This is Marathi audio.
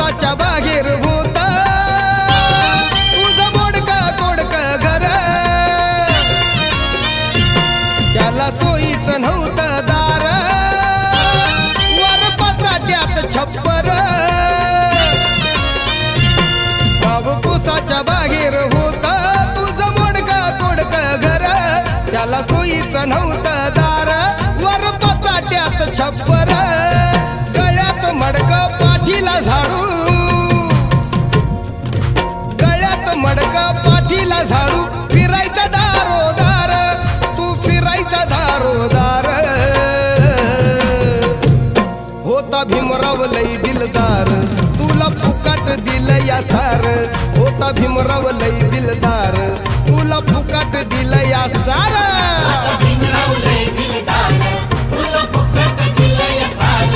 कुसाच्या बागेर होत तुझं मोडका तोडक घर त्याला सोयीच नव्हतं दार वर पसाट्यात छप्पर बाबू कुसाच्या बागेर होत तुझं मोडका तोडक घर त्याला सोयीच नव्हतं दार वर पसाट्यात छप्पर गळ्यात मडक पाठीला झाडू गळ्यात मडक पाठीला झाडू फिरायचा दारोदार तू फिरायचा दारोदार होता भीमराव लई दिलदार तुला फुकाट दिलं या सार होता भीमराव लई दिलदार तुला फुकाट दिलं या सार भीमराव लई दिलदार तुला फुकट